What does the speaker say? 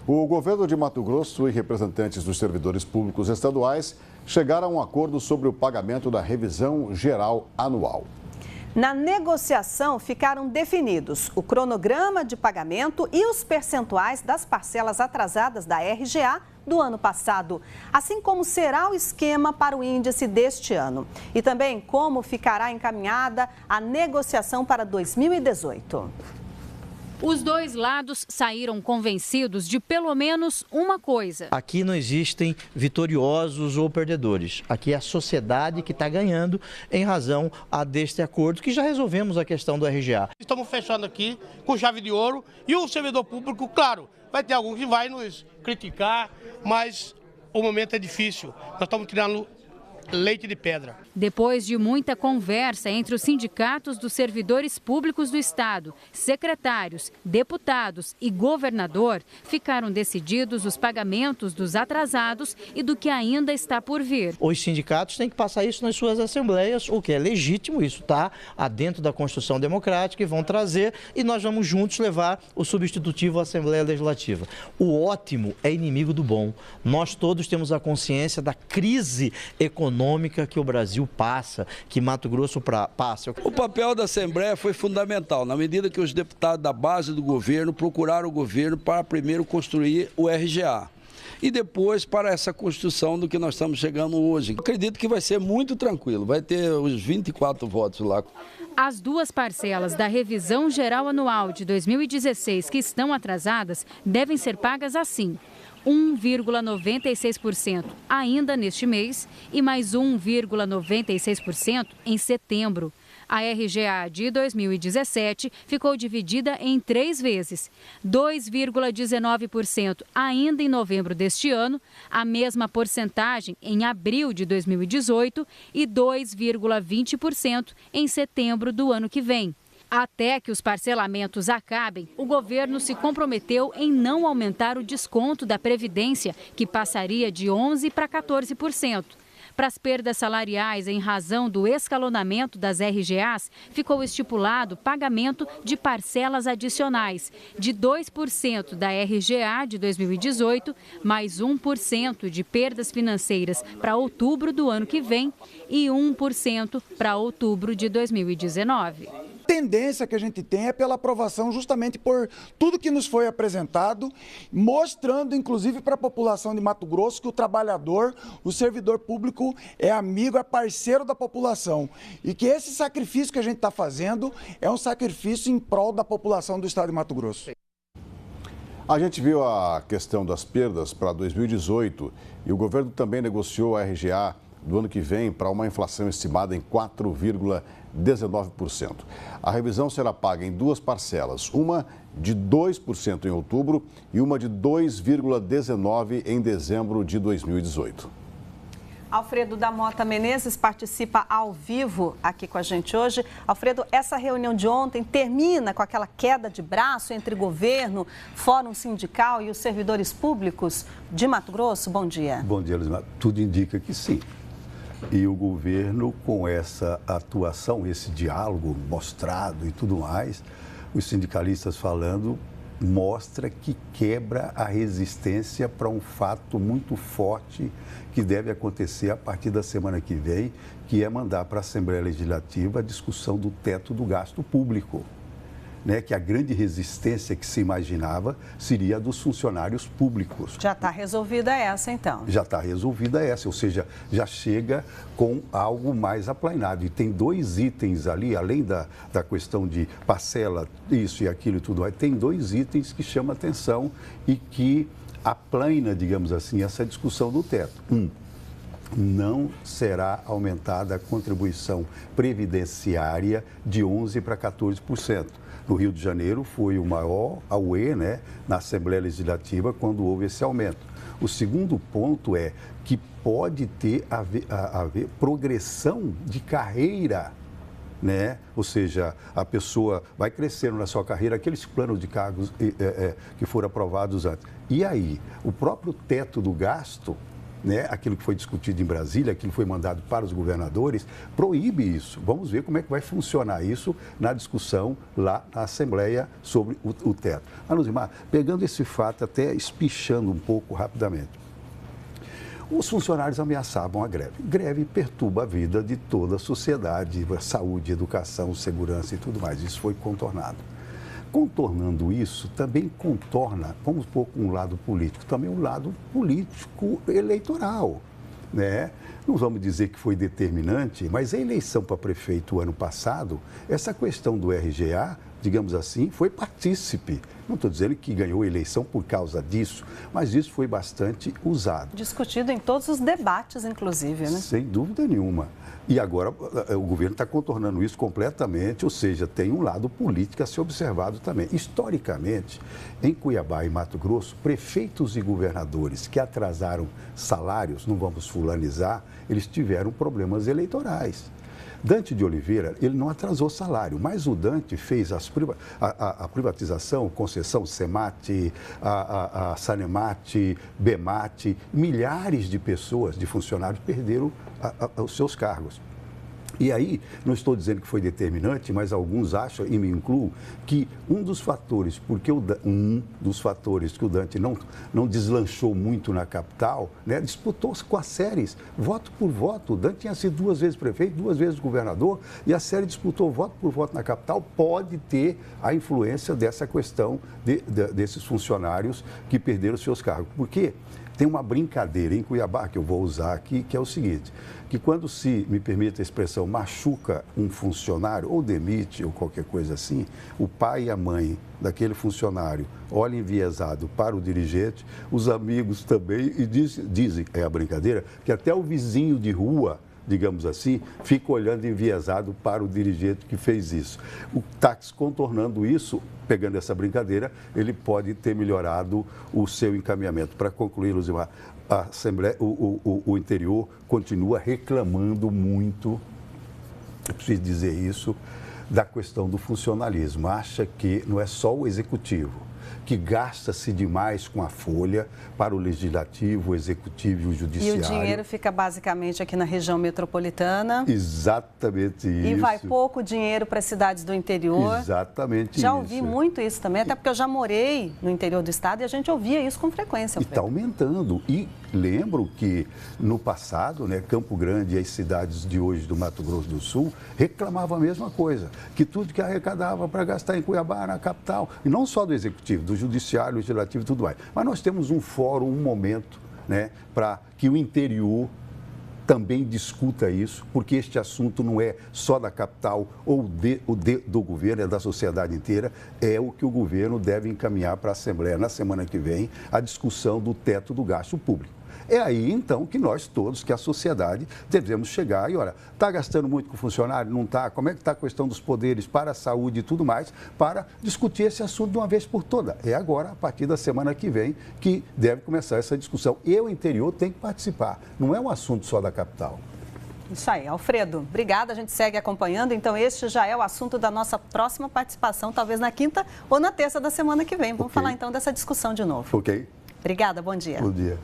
O governo de Mato Grosso e representantes dos servidores públicos estaduais chegaram a um acordo sobre o pagamento da revisão geral anual. Na negociação ficaram definidos o cronograma de pagamento e os percentuais das parcelas atrasadas da RGA do ano passado, assim como será o esquema para o índice deste ano e também como ficará encaminhada a negociação para 2018. Os dois lados saíram convencidos de pelo menos uma coisa. Aqui não existem vitoriosos ou perdedores. Aqui é a sociedade que está ganhando em razão deste acordo, que já resolvemos a questão do RGA. Estamos fechando aqui com chave de ouro e o servidor público, claro, vai ter algum que vai nos criticar, mas o momento é difícil. Nós estamos tirando leite de pedra. Depois de muita conversa entre os sindicatos dos servidores públicos do Estado, secretários, deputados e governador, ficaram decididos os pagamentos dos atrasados e do que ainda está por vir. Os sindicatos têm que passar isso nas suas assembleias, o que é legítimo, isso está dentro da Constituição Democrática e vão trazer e nós vamos juntos levar o substitutivo à Assembleia Legislativa. O ótimo é inimigo do bom. Nós todos temos a consciência da crise econômica que o Brasil passa, que Mato Grosso passa. O papel da Assembleia foi fundamental, na medida que os deputados da base do governo procuraram o governo para primeiro construir o RGA. E depois para essa construção do que nós estamos chegando hoje. Acredito que vai ser muito tranquilo, vai ter os 24 votos lá. As duas parcelas da revisão geral anual de 2016 que estão atrasadas devem ser pagas assim: 1,96% ainda neste mês e mais 1,96% em setembro. A RGA de 2017 ficou dividida em 3 vezes, 2,19% ainda em novembro deste ano, a mesma porcentagem em abril de 2018 e 2,20% em setembro do ano que vem. Até que os parcelamentos acabem, o governo se comprometeu em não aumentar o desconto da Previdência, que passaria de 11% para 14%. Para as perdas salariais em razão do escalonamento das RGAs, ficou estipulado pagamento de parcelas adicionais de 2% da RGA de 2018, mais 1% de perdas financeiras para outubro do ano que vem e 1% para outubro de 2019. Tendência que a gente tem é pela aprovação justamente por tudo que nos foi apresentado, mostrando inclusive para a população de Mato Grosso que o trabalhador, o servidor público é amigo, é parceiro da população e que esse sacrifício que a gente está fazendo é um sacrifício em prol da população do estado de Mato Grosso. A gente viu a questão das perdas para 2018 e o governo também negociou a RGA do ano que vem para uma inflação estimada em 4,19%. A revisão será paga em 2 parcelas, uma de 2% em outubro e uma de 2,19% em dezembro de 2018. Alfredo da Mota Menezes participa ao vivo aqui com a gente hoje. Alfredo, essa reunião de ontem termina com aquela queda de braço entre governo, Fórum Sindical e os servidores públicos de Mato Grosso? Bom dia. Bom dia, Elismar. Tudo indica que sim. E o governo, com essa atuação, esse diálogo mostrado e tudo mais, os sindicalistas falando, mostra que quebra a resistência para um fato muito forte que deve acontecer a partir da semana que vem, que é mandar para a Assembleia Legislativa a discussão do teto do gasto público. Né, que a grande resistência que se imaginava seria a dos funcionários públicos. Já está resolvida essa, então? Já está resolvida essa, ou seja, já chega com algo mais aplainado. E tem 2 itens ali, além da questão de parcela, isso e aquilo e tudo mais, tem 2 itens que chamam atenção e que aplaina, digamos assim, essa discussão do teto. Não será aumentada a contribuição previdenciária de 11% para 14%. No Rio de Janeiro foi o maior auê, né, na Assembleia Legislativa quando houve esse aumento. O segundo ponto é que pode haver progressão de carreira, né? Ou seja, a pessoa vai crescendo na sua carreira, aqueles planos de cargos que foram aprovados antes. E aí, o próprio teto do gasto, né, aquilo que foi discutido em Brasília, aquilo que foi mandado para os governadores, proíbe isso. Vamos ver como é que vai funcionar isso na discussão lá na Assembleia sobre o teto. Luzimar, pegando esse fato, até espichando um pouco rapidamente. Os funcionários ameaçavam a greve. Greve perturba a vida de toda a sociedade, saúde, educação, segurança e tudo mais. Isso foi contornado. Contornando isso, também contorna, vamos pôr um lado político, também um lado político eleitoral, né? Não vamos dizer que foi determinante, mas a eleição para prefeito ano passado, essa questão do RGA, digamos assim, foi partícipe. Não estou dizendo que ganhou a eleição por causa disso, mas isso foi bastante usado. Discutido em todos os debates, inclusive, né? Sem dúvida nenhuma. E agora o governo está contornando isso completamente, ou seja, tem um lado político a ser observado também. Historicamente, em Cuiabá e Mato Grosso, prefeitos e governadores que atrasaram salários, não vamos fulanizar, eles tiveram problemas eleitorais. Dante de Oliveira, ele não atrasou salário, mas o Dante fez a privatização, concessão SEMAT, a Sanemat, BEMAT, milhares de pessoas, de funcionários, perderam os seus cargos. E aí, não estou dizendo que foi determinante, mas alguns acham, e me incluo, que um dos fatores que o Dante não deslanchou muito na capital, né, disputou-se com as séries, voto por voto. O Dante tinha sido 2 vezes prefeito, 2 vezes governador, e a série disputou voto por voto na capital. Pode ter a influência dessa questão desses funcionários que perderam seus cargos. Por quê? Tem uma brincadeira em Cuiabá, que eu vou usar aqui, que é o seguinte, que quando se, me permite a expressão, machuca um funcionário, ou demite, ou qualquer coisa assim, o pai e a mãe daquele funcionário olham enviesado para o dirigente, os amigos também, e dizem, é a brincadeira, que até o vizinho de rua, digamos assim, fica olhando enviesado para o dirigente que fez isso. O táxi contornando isso, pegando essa brincadeira, ele pode ter melhorado o seu encaminhamento. Para concluir, Luzimar, a Assembleia, o interior continua reclamando muito, eu preciso dizer isso, da questão do funcionalismo. Acha que não é só o executivo, que gasta-se demais com a folha para o legislativo, o executivo e o judiciário. E o dinheiro fica basicamente aqui na região metropolitana. Exatamente isso. E vai pouco dinheiro para as cidades do interior. Exatamente isso. Já ouvi muito isso também, até porque eu já morei no interior do estado e a gente ouvia isso com frequência. E está aumentando. E lembro que no passado, né, Campo Grande e as cidades de hoje do Mato Grosso do Sul reclamavam a mesma coisa, que tudo que arrecadava para gastar em Cuiabá, na capital, e não só do executivo, do judiciário, legislativo e tudo mais. Mas nós temos um fórum, um momento, né, para que o interior também discuta isso, porque este assunto não é só da capital ou do governo, é da sociedade inteira, é o que o governo deve encaminhar para a Assembleia na semana que vem, a discussão do teto do gasto público. É aí, então, que nós todos, que a sociedade, devemos chegar e, olha, está gastando muito com o funcionário? Não está? Como é que está a questão dos poderes para a saúde e tudo mais, para discutir esse assunto de uma vez por todas. É agora, a partir da semana que vem, que deve começar essa discussão. E o interior tem que participar. Não é um assunto só da capital. Isso aí, Alfredo. Obrigada, a gente segue acompanhando. Então, este já é o assunto da nossa próxima participação, talvez na quinta ou na terça da semana que vem. Vamos falar, então, dessa discussão de novo. Ok. Obrigada, bom dia. Bom dia.